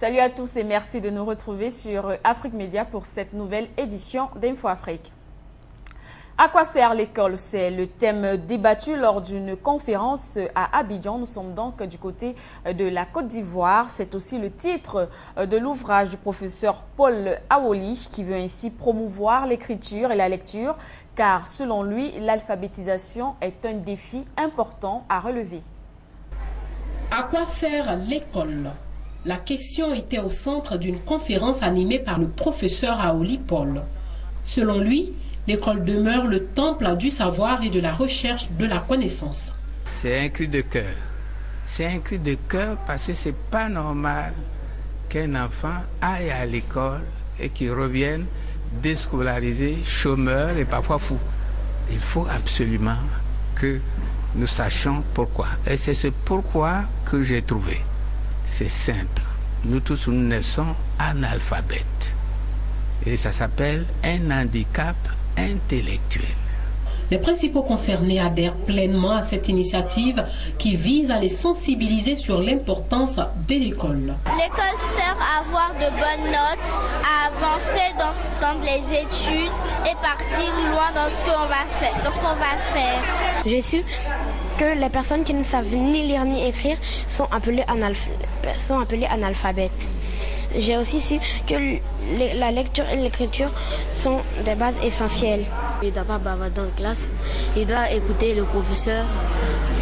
Salut à tous et merci de nous retrouver sur Afrique Média pour cette nouvelle édition d'Info Afrique. À quoi sert l'école? C'est le thème débattu lors d'une conférence à Abidjan. Nous sommes donc du côté de la Côte d'Ivoire. C'est aussi le titre de l'ouvrage du professeur Paul Awoli qui veut ainsi promouvoir l'écriture et la lecture car selon lui, l'alphabétisation est un défi important à relever. À quoi sert l'école? La question était au centre d'une conférence animée par le professeur Awoli Paul. Selon lui, l'école demeure le temple du savoir et de la recherche de la connaissance. C'est un cri de cœur. C'est un cri de cœur parce que c'est pas normal qu'un enfant aille à l'école et qu'il revienne déscolarisé, chômeur et parfois fou. Il faut absolument que nous sachions pourquoi. Et c'est ce pourquoi que j'ai trouvé. C'est simple. Nous tous, nous naissons analphabètes. Et ça s'appelle un handicap intellectuel. Les principaux concernés adhèrent pleinement à cette initiative qui vise à les sensibiliser sur l'importance de l'école. L'école sert à avoir de bonnes notes, à avancer dans les études et partir loin dans ce qu'on va faire. J'ai su que les personnes qui ne savent ni lire ni écrire sont appelées analphabètes. J'ai aussi su que la lecture et l'écriture sont des bases essentielles. Il ne doit pas bavarder en classe, il doit écouter le professeur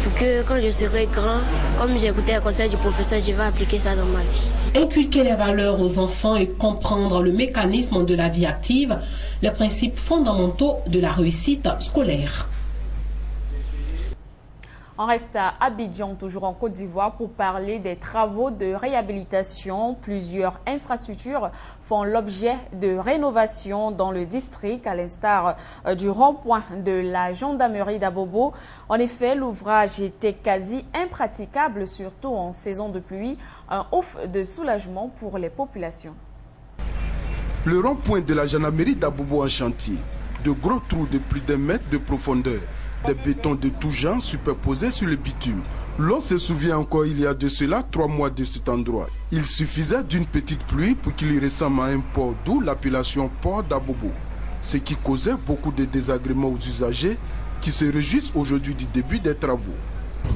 pour que quand je serai grand, comme j'ai écouté le conseil du professeur, je vais appliquer ça dans ma vie. Inculquer les valeurs aux enfants et comprendre le mécanisme de la vie active, les principes fondamentaux de la réussite scolaire. On reste à Abidjan, toujours en Côte d'Ivoire, pour parler des travaux de réhabilitation. Plusieurs infrastructures font l'objet de rénovation dans le district, à l'instar du rond-point de la gendarmerie d'Abobo. En effet, l'ouvrage était quasi impraticable, surtout en saison de pluie. Un ouf de soulagement pour les populations. Le rond-point de la gendarmerie d'Abobo en chantier. De gros trous de plus d'1 mètre de profondeur. Des bétons de tout genre superposés sur le bitume. L'on se souvient encore il y a de cela 3 mois de cet endroit. Il suffisait d'une petite pluie pour qu'il y ressemble à un port, d'où l'appellation port d'Abobo. Ce qui causait beaucoup de désagréments aux usagers qui se réjouissent aujourd'hui du début des travaux.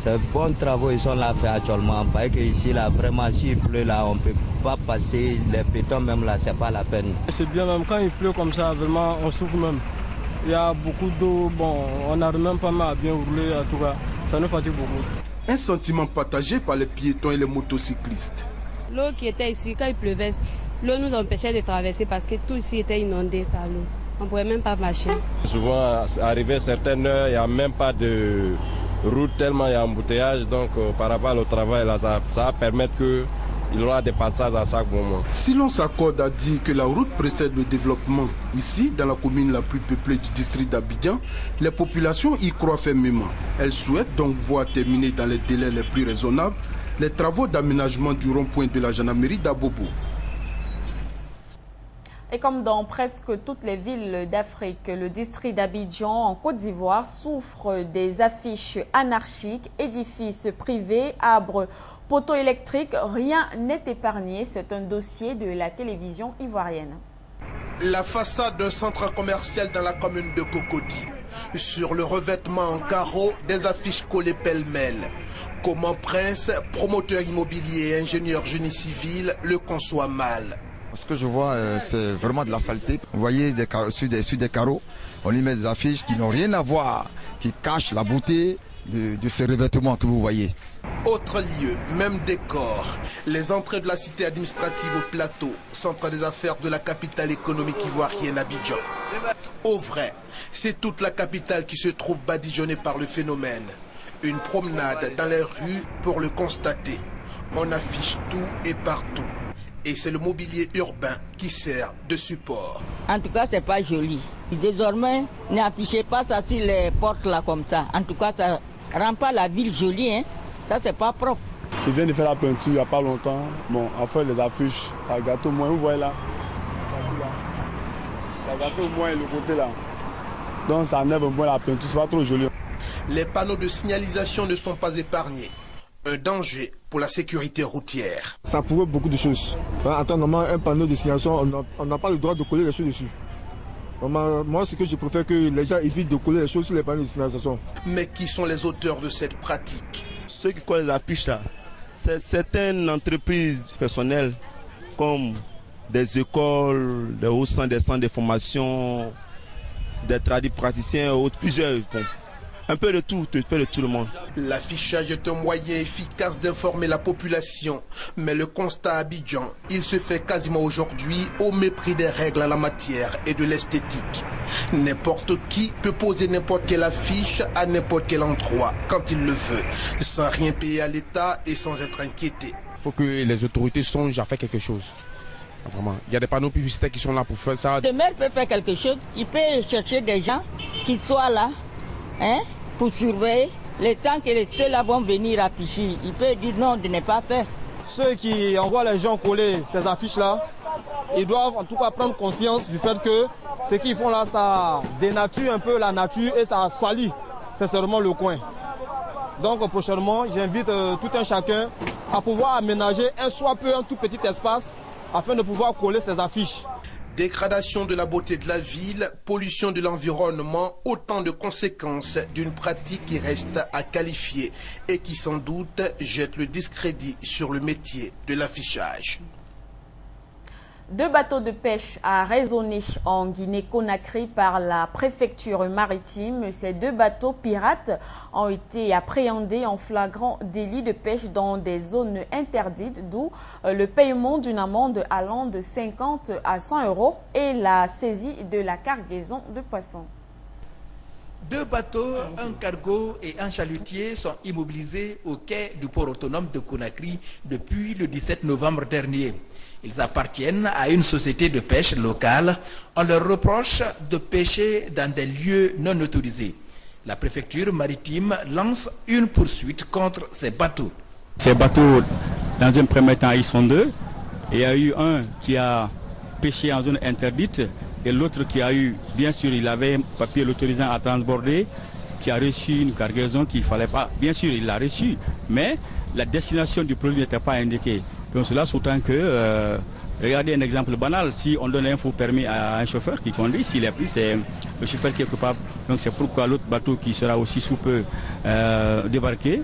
Ces bons travaux, ils sont là faits actuellement. Parce que ici, là, vraiment, s'il pleut, là, on ne peut pas passer. Les bétons, même là, c'est pas la peine. C'est bien, même quand il pleut comme ça, vraiment, on souffre même. Il y a beaucoup d'eau, bon, on n'arrive même pas à bien rouler, en tout cas, ça nous fatigue beaucoup. Un sentiment partagé par les piétons et les motocyclistes. L'eau qui était ici, quand il pleuvait, l'eau nous empêchait de traverser parce que tout ici était inondé par l'eau. On ne pouvait même pas marcher. Souvent, arrivé à certaines heures, il n'y a même pas de route tellement il y a embouteillage. Donc, par rapport au travail, là, ça va permettre que il y aura des passages à chaque moment. Si l'on s'accorde à dire que la route précède le développement, ici, dans la commune la plus peuplée du district d'Abidjan, les populations y croient fermement. Elles souhaitent donc voir terminer dans les délais les plus raisonnables les travaux d'aménagement du rond-point de la gendarmerie d'Abobo. Et comme dans presque toutes les villes d'Afrique, le district d'Abidjan en Côte d'Ivoire souffre des affiches anarchiques, édifices privés, arbres, poteaux électriques, rien n'est épargné. C'est un dossier de la télévision ivoirienne. La façade d'un centre commercial dans la commune de Cocody. Sur le revêtement en carreau, des affiches collées pêle-mêle. Comment Prince, promoteur immobilier et ingénieur génie civil, le conçoit mal. Ce que je vois, c'est vraiment de la saleté. Vous voyez, sur des carreaux, on y met des affiches qui n'ont rien à voir, qui cachent la beauté de ces revêtements que vous voyez. Autre lieu, même décor. Les entrées de la cité administrative au plateau, centre des affaires de la capitale économique ivoirienne Abidjan. Au vrai, c'est toute la capitale qui se trouve badigeonnée par le phénomène. Une promenade dans les rues pour le constater. On affiche tout et partout. Et c'est le mobilier urbain qui sert de support. En tout cas, c'est pas joli. Désormais, n'affichez pas ça sur les portes là comme ça. En tout cas, ça rend pas la ville jolie, hein. Ça, c'est pas propre. Ils viennent de faire la peinture il n'y a pas longtemps. Bon, en fait, les affiches, ça gâte au moins, vous voyez là. Ça gâte au moins le côté là. Donc, ça enlève un peu la peinture, c'est pas trop joli. Les panneaux de signalisation ne sont pas épargnés. Un danger pour la sécurité routière. Ça prouve beaucoup de choses. En temps normal, un panneau de signalisation, on n'a pas le droit de coller les choses dessus. Moi, ce que je préfère que les gens évitent de coller les choses sur les panneaux de signalisation. Mais qui sont les auteurs de cette pratique? Ceux qui collent les affiches là, c'est certaines entreprises personnelles comme des écoles, des hauts centres, des centres de formation, des praticiens, plusieurs. Un peu de tout le monde. L'affichage est un moyen efficace d'informer la population. Mais le constat à Abidjan, il se fait quasiment aujourd'hui au mépris des règles en la matière et de l'esthétique. N'importe qui peut poser n'importe quelle affiche à n'importe quel endroit, quand il le veut, sans rien payer à l'État et sans être inquiété. Il faut que les autorités songent à faire quelque chose. Vraiment. Il y a des panneaux publicitaires qui sont là pour faire ça. Le maire peut faire quelque chose. Il peut chercher des gens qui soient là, pour surveiller. Le temps que ceux-là vont venir afficher, il peut dire non de ne pas faire. Ceux qui envoient les gens coller ces affiches-là, ils doivent en tout cas prendre conscience du fait que ce qu'ils font là, ça dénature un peu la nature et ça salit sincèrement le coin. Donc prochainement, j'invite tout un chacun à pouvoir aménager un tout petit espace afin de pouvoir coller ces affiches. Dégradation de la beauté de la ville, pollution de l'environnement, autant de conséquences d'une pratique qui reste à qualifier et qui sans doute jette le discrédit sur le métier de l'affichage. 2 bateaux de pêche à raisonner en Guinée-Conakry par la préfecture maritime. Ces 2 bateaux pirates ont été appréhendés en flagrant délit de pêche dans des zones interdites, d'où le paiement d'une amende allant de 50 à 100 € et la saisie de la cargaison de poissons. 2 bateaux, un cargo et un chalutier sont immobilisés au quai du port autonome de Conakry depuis le 17 novembre dernier. Ils appartiennent à une société de pêche locale. On leur reproche de pêcher dans des lieux non autorisés. La préfecture maritime lance une poursuite contre ces bateaux. Ces bateaux, dans un premier temps, ils sont 2. Il y a eu un qui a pêché en zone interdite et l'autre qui a eu, bien sûr, il avait un papier l'autorisant à transborder, qui a reçu une cargaison qu'il ne fallait pas. Bien sûr, il l'a reçu, mais la destination du produit n'était pas indiquée. Donc cela sous-tend que, regardez un exemple banal, si on donne un faux permis à un chauffeur qui conduit, s'il est pris, c'est le chauffeur qui est coupable. Donc c'est pourquoi l'autre bateau qui sera aussi sous peu débarqué.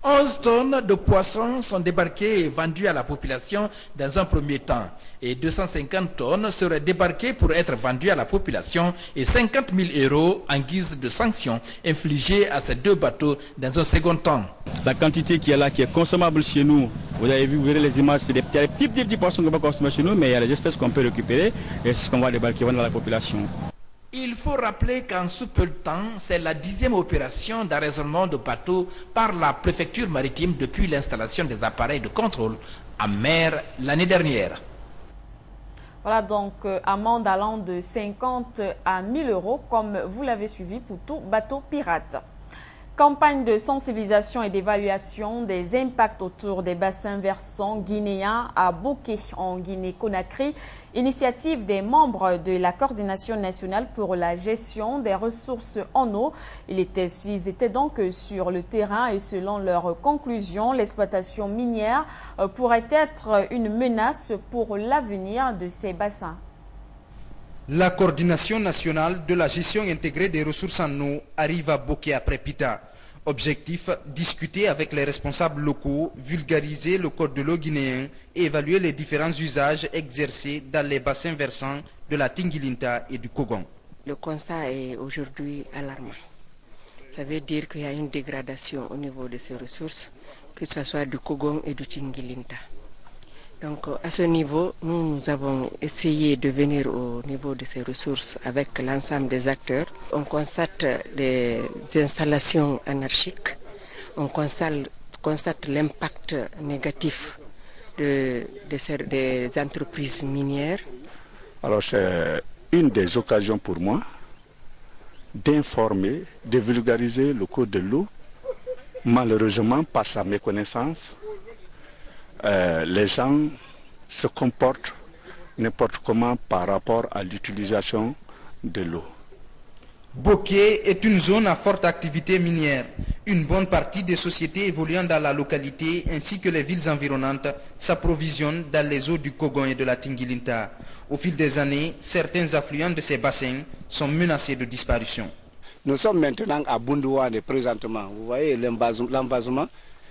11 tonnes de poissons sont débarquées et vendues à la population dans un premier temps. Et 250 tonnes seraient débarquées pour être vendues à la population et 50 000 € en guise de sanction infligées à ces 2 bateaux dans un second temps. La quantité qui est là, qui est consommable chez nous, vous avez vu, vous verrez les images, c'est des petits poissons qu'on va consommer chez nous, mais il y a des espèces qu'on peut récupérer et c'est ce qu'on va débarquer dans la population. Il faut rappeler qu'en sous peu de temps, c'est la 10e opération d'arraisonnement de bateaux par la préfecture maritime depuis l'installation des appareils de contrôle en mer l'année dernière. Voilà donc amende allant de 50 à 1 000 € comme vous l'avez suivi pour tout bateau pirate. Campagne de sensibilisation et d'évaluation des impacts autour des bassins versants guinéens à Boké en Guinée-Conakry. Initiative des membres de la coordination nationale pour la gestion des ressources en eau. Ils étaient donc sur le terrain et selon leurs conclusions, l'exploitation minière pourrait être une menace pour l'avenir de ces bassins. La coordination nationale de la gestion intégrée des ressources en eau arrive à Boké après Pita. Objectif, discuter avec les responsables locaux, vulgariser le code de l'eau guinéen et évaluer les différents usages exercés dans les bassins versants de la Tingilinta et du Kogon. Le constat est aujourd'hui alarmant. Ça veut dire qu'il y a une dégradation au niveau de ces ressources, que ce soit du Kogon et du Tingilinta. Donc à ce niveau, nous avons essayé de venir au niveau de ces ressources avec l'ensemble des acteurs. On constate des installations anarchiques, on constate l'impact négatif des entreprises minières. Alors c'est une des occasions pour moi d'informer, de vulgariser le code de l'eau. Malheureusement, par sa méconnaissance, les gens se comportent n'importe comment par rapport à l'utilisation de l'eau. Boké est une zone à forte activité minière. Une bonne partie des sociétés évoluant dans la localité ainsi que les villes environnantes s'approvisionnent dans les eaux du Kogon et de la Tingilinta. Au fil des années, certains affluents de ces bassins sont menacés de disparition. Nous sommes maintenant à Bundouane présentement. Vous voyez l'envasement.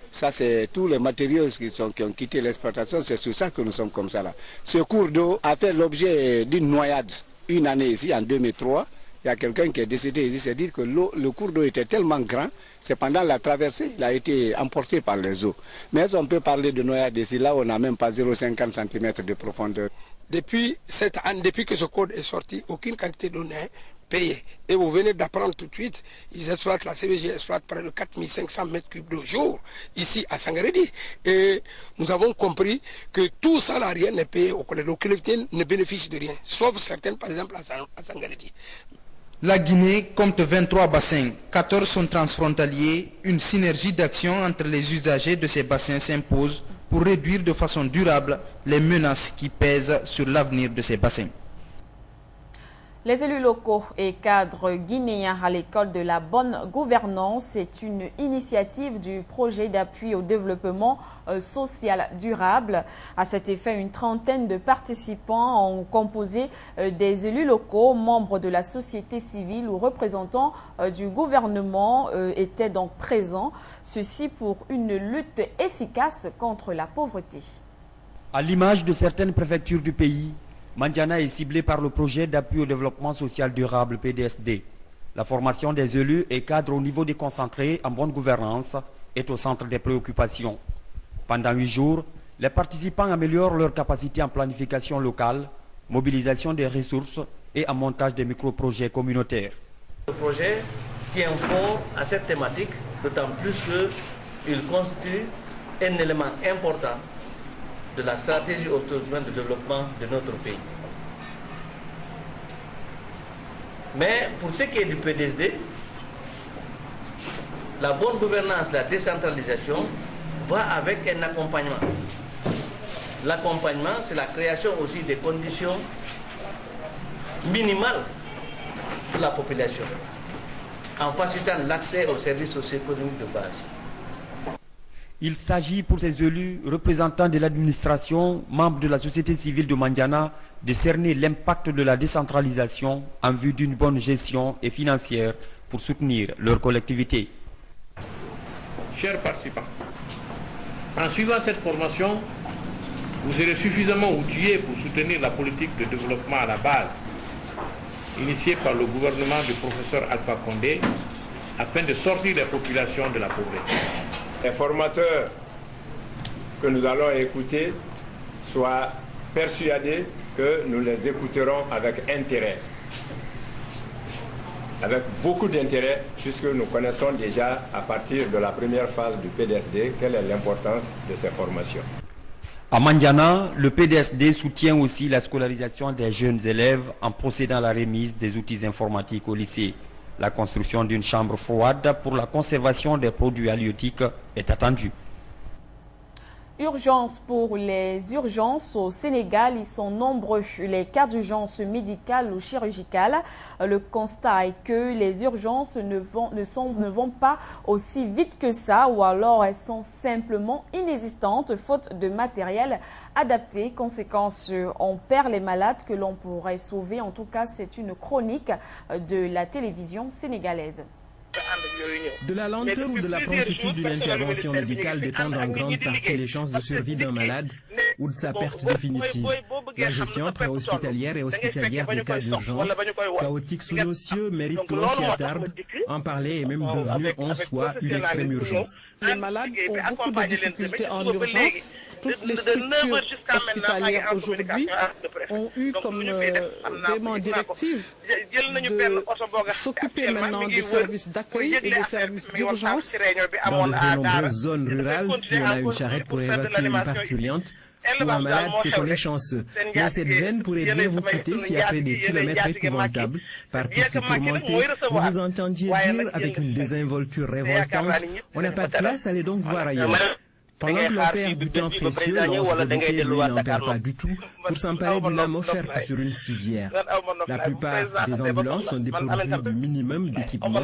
Ça, c'est tous les matériaux qui ont quitté l'exploitation. C'est sur ça que nous sommes comme ça là. Ce cours d'eau a fait l'objet d'une noyade une année ici, en 2003. Il y a quelqu'un qui est décédé ici. C'est dit que le cours d'eau était tellement grand. C'est pendant la traversée, il a été emporté par les eaux. Mais on peut parler de noyade ici. Là, on n'a même pas 0,50 cm de profondeur. Depuis cette année, depuis que ce code est sorti, aucune quantité d'eau n'est payée. Et vous venez d'apprendre tout de suite, ils exploitent, la CBG exploite près de 4500 mètres cubes d'eau jour ici à Sangaredi. Et nous avons compris que tout salarié n'est payé au collège. Les collectivités ne bénéficient de rien, sauf certaines par exemple à Sangaredi. La Guinée compte 23 bassins, 14 sont transfrontaliers. Une synergie d'action entre les usagers de ces bassins s'impose pour réduire de façon durable les menaces qui pèsent sur l'avenir de ces bassins. Les élus locaux et cadres guinéens à l'école de la bonne gouvernance est une initiative du projet d'appui au développement social durable. À cet effet, une trentaine de participants ont composé des élus locaux, membres de la société civile ou représentants du gouvernement étaient donc présents. Ceci pour une lutte efficace contre la pauvreté. À l'image de certaines préfectures du pays, Mandiana est ciblé par le projet d'appui au développement social durable PDSD. La formation des élus et cadres au niveau déconcentré en bonne gouvernance est au centre des préoccupations. Pendant 8 jours, les participants améliorent leurs capacités en planification locale, mobilisation des ressources et en montage des micro-projets communautaires. Le projet tient fort à cette thématique, d'autant plus qu'il constitue un élément important de la stratégie autochtone de développement de notre pays. Mais pour ce qui est du PDSD, la bonne gouvernance, la décentralisation va avec un accompagnement. L'accompagnement, c'est la création aussi des conditions minimales pour la population, en facilitant l'accès aux services socio-économiques de base. Il s'agit pour ces élus, représentants de l'administration, membres de la société civile de Mandiana, de cerner l'impact de la décentralisation en vue d'une bonne gestion et financière pour soutenir leur collectivité. Chers participants, en suivant cette formation, vous serez suffisamment outillés pour soutenir la politique de développement à la base, initiée par le gouvernement du professeur Alpha Condé, afin de sortir les populations de la pauvreté. Les formateurs que nous allons écouter soient persuadés que nous les écouterons avec intérêt, avec beaucoup d'intérêt, puisque nous connaissons déjà à partir de la première phase du PDSD quelle est l'importance de ces formations. À Mandiana, le PDSD soutient aussi la scolarisation des jeunes élèves en procédant à la remise des outils informatiques au lycée. La construction d'une chambre froide pour la conservation des produits halieutiques est attendue. Urgence pour les urgences au Sénégal, ils sont nombreux. Les cas d'urgence médicale ou chirurgicale, le constat est que les urgences ne vont pas aussi vite que ça, ou alors elles sont simplement inexistantes, faute de matériel adapté. Conséquence, on perd les malades que l'on pourrait sauver. En tout cas, c'est une chronique de la télévision sénégalaise. De la lenteur ou de la promptitude d'une intervention médicale dépendent en grande partie les chances de survie d'un malade ou de sa perte définitive. La gestion préhospitalière et hospitalière des cas d'urgence, chaotique sous nos cieux, mérite que l'on s'y attarde. En parler est même devenu en soi une extrême urgence. Les malades ont beaucoup de difficultés en urgence. Toutes les structures hospitalières aujourd'hui ont eu comme vraiment directive de s'occuper maintenant des services d'accueil et des services d'urgence. Dans de très nombreuses zones rurales, si on a une charrette pour évacuer une parturiente, ou un malade, c'est qu'on est chanceux. Mais cette veine pourrait bien vous quitter si après des kilomètres épouvantables, par piste tourmentée, vous vous entendiez dire avec une désinvolture révoltante, on n'a pas de place, allez donc voir ailleurs. Pendant que l'on perd du temps précieux, l'ange rebuté, lui, n'en perd pas du tout pour s'emparer d'une âme offerte sur une civière. La plupart des ambulances sont dépourvues du minimum d'équipement,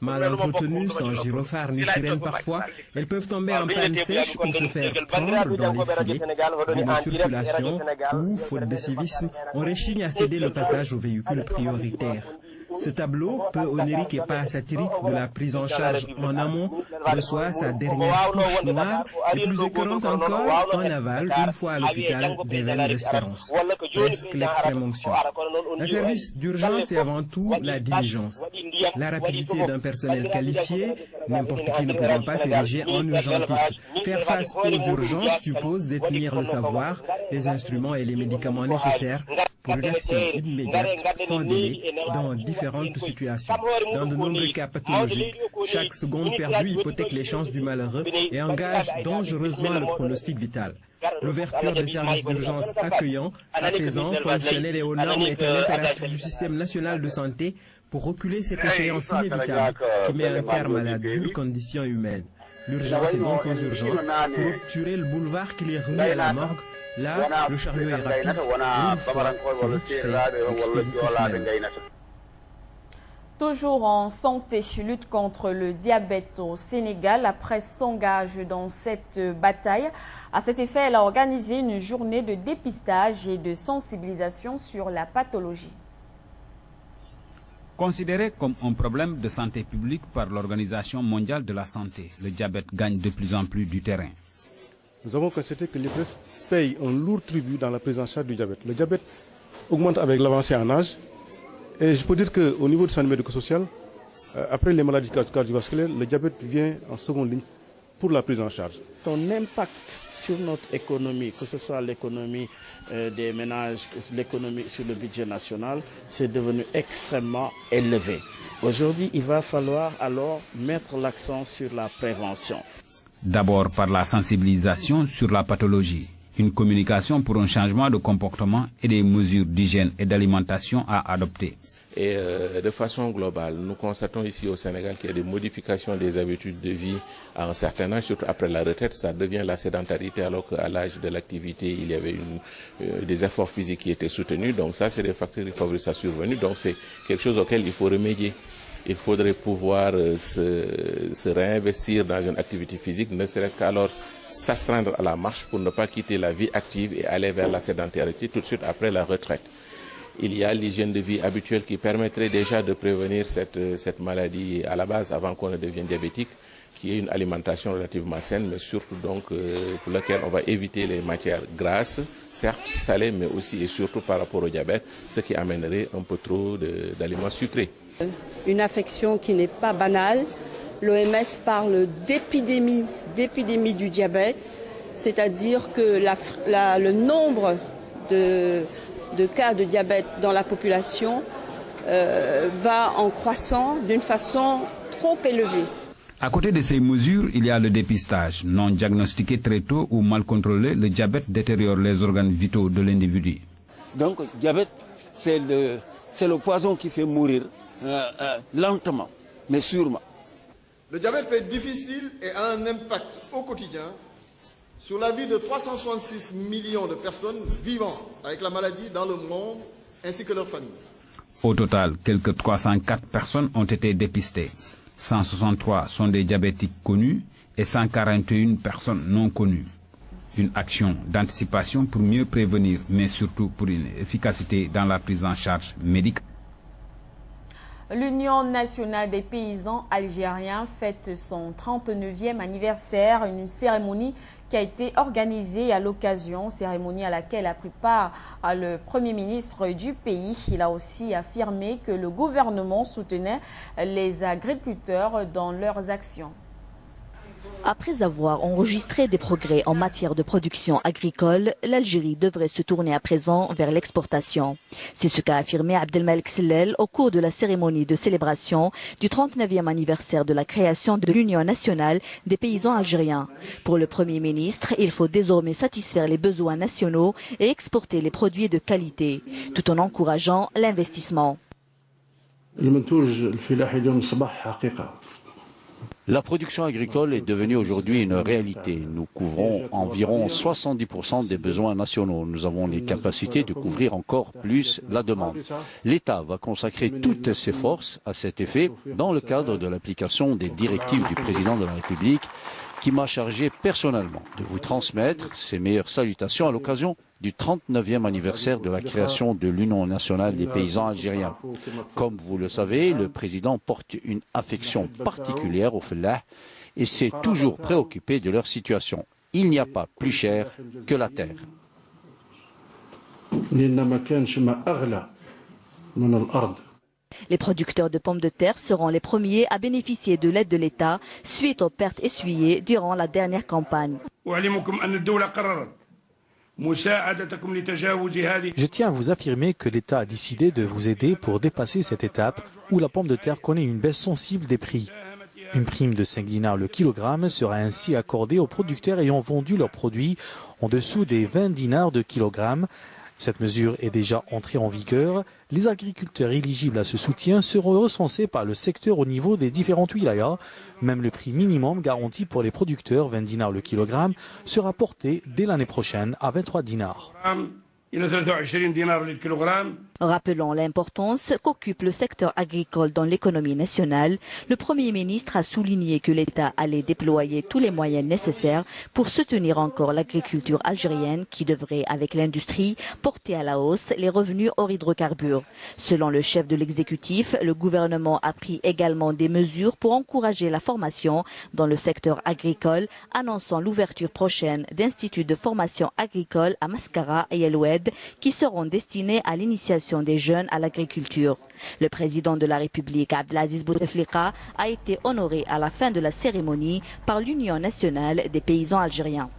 mal entretenues, sans gyrophare ni sirène parfois. Elles peuvent tomber en panne sèche ou se faire prendre dans les filets, de circulation ou, faute de civisme, on réchigne à céder le passage aux véhicules prioritaires. Ce tableau, peu onirique et pas satirique de la prise en charge en amont, reçoit sa dernière touche noire et plus écœurante encore en aval, une fois à l'hôpital des Belles Espérances. Presque l'extrême onction. Un service d'urgence est avant tout la diligence. La rapidité d'un personnel qualifié, n'importe qui ne pouvant pas s'ériger en urgentiste. Faire face aux urgences suppose détenir le savoir, les instruments et les médicaments nécessaires pour une action immédiate, sans délai, dans différentes situations. Dans de nombreux cas pathologiques, chaque seconde perdue hypothèque les chances du malheureux et engage dangereusement le pronostic vital. L'ouverture des services d'urgence accueillants, apaisants, fonctionnels et aux normes est un impératif du système national de santé pour reculer cette échéance inévitable qui met un terme à la dure condition humaine. L'urgence est donc aux urgences pour obturer le boulevard qui les relie à la morgue. Là, le chariot est rapide, et une fois, c'est vite fait, expéditif même. Toujours en santé, lutte contre le diabète au Sénégal, la presse s'engage dans cette bataille. À cet effet, elle a organisé une journée de dépistage et de sensibilisation sur la pathologie. Considéré comme un problème de santé publique par l'Organisation mondiale de la santé, le diabète gagne de plus en plus du terrain. Nous avons constaté que les presses payent un lourd tribut dans la prise en charge du diabète. Le diabète augmente avec l'avancée en âge. Et je peux dire qu'au niveau du santé médico-social, après les maladies cardiovasculaires, le diabète vient en seconde ligne pour la prise en charge. Son impact sur notre économie, que ce soit l'économie des ménages, l'économie sur le budget national, c'est devenu extrêmement élevé. Aujourd'hui, il va falloir alors mettre l'accent sur la prévention. D'abord par la sensibilisation sur la pathologie, une communication pour un changement de comportement et des mesures d'hygiène et d'alimentation à adopter. Et de façon globale, nous constatons ici au Sénégal qu'il y a des modifications des habitudes de vie à un certain âge, surtout après la retraite, ça devient la sédentarité, alors qu'à l'âge de l'activité, il y avait des efforts physiques qui étaient soutenus. Donc ça, c'est des facteurs qui favorisent sa survenue. Donc c'est quelque chose auquel il faut remédier. Il faudrait pouvoir se réinvestir dans une activité physique, ne serait-ce qu'alors s'astreindre à la marche pour ne pas quitter la vie active et aller vers la sédentarité tout de suite après la retraite. Il y a l'hygiène de vie habituelle qui permettrait déjà de prévenir cette maladie à la base avant qu'on ne devienne diabétique, qui est une alimentation relativement saine, mais surtout donc pour laquelle on va éviter les matières grasses, certes salées, mais aussi et surtout par rapport au diabète, ce qui amènerait un peu trop d'aliments sucrés. Une affection qui n'est pas banale. L'OMS parle d'épidémie du diabète, c'est-à-dire que le nombre de cas de diabète dans la population va en croissant d'une façon trop élevée. À côté de ces mesures, il y a le dépistage. Non diagnostiqué très tôt ou mal contrôlé, le diabète détériore les organes vitaux de l'individu. Donc, le diabète, c'est le poison qui fait mourir lentement, mais sûrement. Le diabète peut être difficile et a un impact au quotidien sur la vie de 366 millions de personnes vivant avec la maladie dans le monde, ainsi que leurs familles. Au total, quelques 304 personnes ont été dépistées. 163 sont des diabétiques connus et 141 personnes non connues. Une action d'anticipation pour mieux prévenir, mais surtout pour une efficacité dans la prise en charge médicale. L'Union nationale des paysans algériens fête son 39e anniversaire, une cérémonie qui a été organisée à l'occasion, cérémonie à laquelle a pris part le Premier ministre du pays. Il a aussi affirmé que le gouvernement soutenait les agriculteurs dans leurs actions. Après avoir enregistré des progrès en matière de production agricole, l'Algérie devrait se tourner à présent vers l'exportation. C'est ce qu'a affirmé Abdelmalek Sellel au cours de la cérémonie de célébration du 39e anniversaire de la création de l'Union nationale des paysans algériens. Pour le Premier ministre, il faut désormais satisfaire les besoins nationaux et exporter les produits de qualité, tout en encourageant l'investissement. La production agricole est devenue aujourd'hui une réalité. Nous couvrons environ 70% des besoins nationaux. Nous avons les capacités de couvrir encore plus la demande. L'État va consacrer toutes ses forces à cet effet dans le cadre de l'application des directives du président de la République qui m'a chargé personnellement de vous transmettre ses meilleures salutations à l'occasion du 39e anniversaire de la création de l'Union nationale des paysans algériens. Comme vous le savez, le président porte une affection particulière aux Fellah et s'est toujours préoccupé de leur situation. Il n'y a pas plus cher que la terre. Les producteurs de pommes de terre seront les premiers à bénéficier de l'aide de l'État suite aux pertes essuyées durant la dernière campagne. Je tiens à vous affirmer que l'État a décidé de vous aider pour dépasser cette étape où la pomme de terre connaît une baisse sensible des prix. Une prime de 5 dinars le kilogramme sera ainsi accordée aux producteurs ayant vendu leurs produits en dessous des 20 dinars de kilogramme. Cette mesure est déjà entrée en vigueur. Les agriculteurs éligibles à ce soutien seront recensés par le secteur au niveau des différentes wilayas. Même le prix minimum garanti pour les producteurs, 20 dinars le kilogramme, sera porté dès l'année prochaine à 23 dinars. Rappelons l'importance qu'occupe le secteur agricole dans l'économie nationale. Le Premier ministre a souligné que l'État allait déployer tous les moyens nécessaires pour soutenir encore l'agriculture algérienne qui devrait, avec l'industrie, porter à la hausse les revenus hors hydrocarbures. Selon le chef de l'exécutif, le gouvernement a pris également des mesures pour encourager la formation dans le secteur agricole, annonçant l'ouverture prochaine d'instituts de formation agricole à Mascara et Eloued qui seront destinés à l'initiation des jeunes à l'agriculture. Le président de la République, Abdelaziz Bouteflika, a été honoré à la fin de la cérémonie par l'Union nationale des paysans algériens.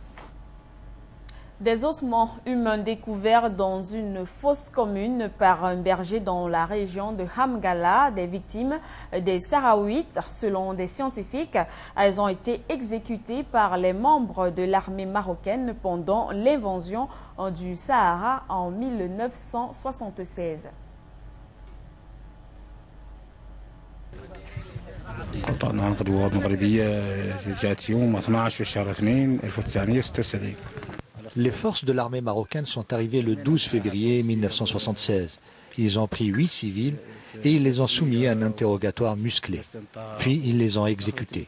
Des ossements humains découverts dans une fosse commune par un berger dans la région de Hamgala, des victimes des Sahraouites. Selon des scientifiques, elles ont été exécutées par les membres de l'armée marocaine pendant l'invasion du Sahara en 1976. قطعنا عن غدوات مغربية جاءت يوم 12 في شهر 2 1976. Les forces de l'armée marocaine sont arrivées le 12 février 1976. Ils ont pris 8 civils et ils les ont soumis à un interrogatoire musclé. Puis ils les ont exécutés.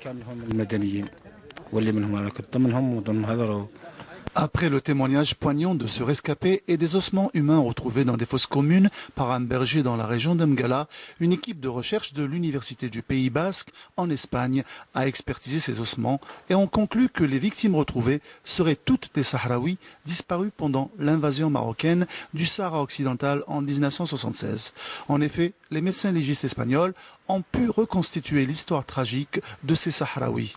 Après le témoignage poignant de ce rescapé et des ossements humains retrouvés dans des fosses communes par un berger dans la région d'Amgala, une équipe de recherche de l'Université du Pays Basque en Espagne a expertisé ces ossements et ont conclu que les victimes retrouvées seraient toutes des Sahraouis disparus pendant l'invasion marocaine du Sahara occidental en 1976. En effet, les médecins légistes espagnols ont pu reconstituer l'histoire tragique de ces Sahraouis.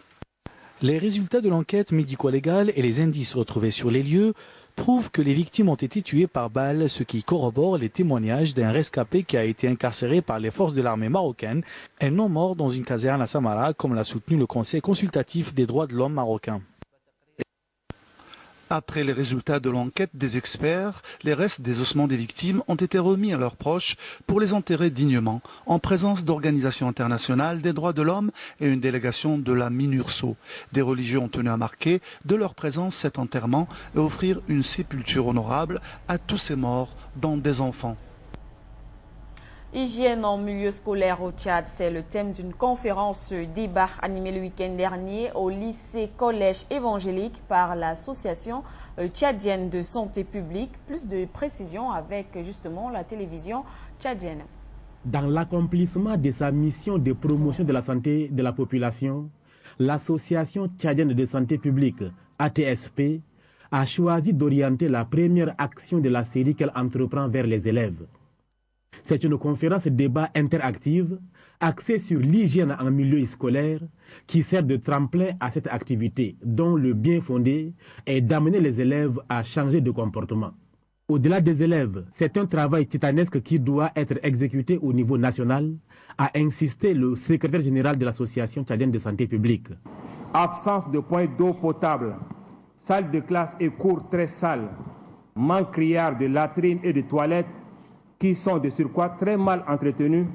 Les résultats de l'enquête médico-légale et les indices retrouvés sur les lieux prouvent que les victimes ont été tuées par balle, ce qui corrobore les témoignages d'un rescapé qui a été incarcéré par les forces de l'armée marocaine et non mort dans une caserne à Samara, comme l'a soutenu le Conseil consultatif des droits de l'homme marocain. Après les résultats de l'enquête des experts, les restes des ossements des victimes ont été remis à leurs proches pour les enterrer dignement, en présence d'organisations internationales des droits de l'homme et une délégation de la MINURSO. Des religieux ont tenu à marquer de leur présence cet enterrement et offrir une sépulture honorable à tous ces morts, dont des enfants. Hygiène en milieu scolaire au Tchad, c'est le thème d'une conférence débat animée le week-end dernier au lycée-collège évangélique par l'association tchadienne de santé publique. Plus de précisions avec justement la télévision tchadienne. Dans l'accomplissement de sa mission de promotion de la santé de la population, l'association tchadienne de santé publique, ATSP, a choisi d'orienter la première action de la série qu'elle entreprend vers les élèves. C'est une conférence débat interactive axée sur l'hygiène en milieu scolaire qui sert de tremplin à cette activité dont le bien fondé est d'amener les élèves à changer de comportement. Au-delà des élèves, c'est un travail titanesque qui doit être exécuté au niveau national, a insisté le secrétaire général de l'association tchadienne de santé publique. Absence de points d'eau potable, salle de classe et cours très sales, manque criard de latrines et de toilettes qui sont de surcroît très mal entretenus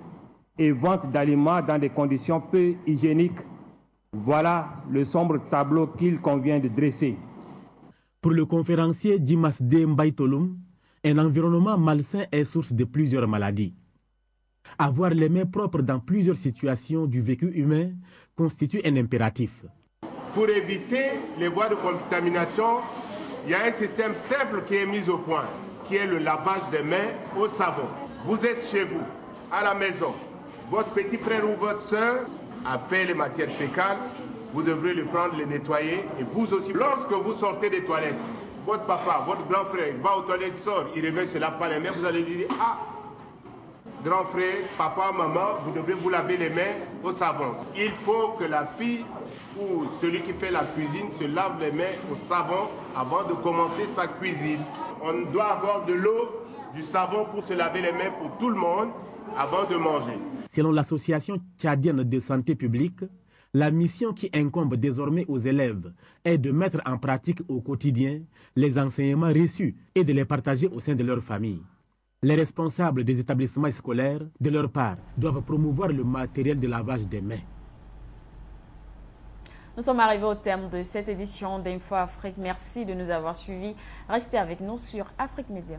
et vente d'aliments dans des conditions peu hygiéniques Voilà le sombre tableau qu'il convient de dresser. Pour le conférencier Dimas D. Mbaïtoloum, un environnement malsain est source de plusieurs maladies. Avoir les mains propres dans plusieurs situations du vécu humain constitue un impératif. Pour éviter les voies de contamination, il y a un système simple qui est mis au point, qui est le lavage des mains au savon. Vous êtes chez vous, à la maison, votre petit frère ou votre soeur a fait les matières fécales, vous devrez le prendre, le nettoyer, et vous aussi. Lorsque vous sortez des toilettes, votre papa, votre grand frère va aux toilettes, sort, il revient, se lave pas les mains, vous allez lui dire, ah, grand frère, papa, maman, vous devez vous laver les mains au savon. Il faut que la fille ou celui qui fait la cuisine se lave les mains au savon avant de commencer sa cuisine. On doit avoir de l'eau, du savon pour se laver les mains pour tout le monde avant de manger. Selon l'Association tchadienne de santé publique, la mission qui incombe désormais aux élèves est de mettre en pratique au quotidien les enseignements reçus et de les partager au sein de leur famille. Les responsables des établissements scolaires, de leur part, doivent promouvoir le matériel de lavage des mains. Nous sommes arrivés au terme de cette édition d'Info Afrique. Merci de nous avoir suivis. Restez avec nous sur Afrique Média.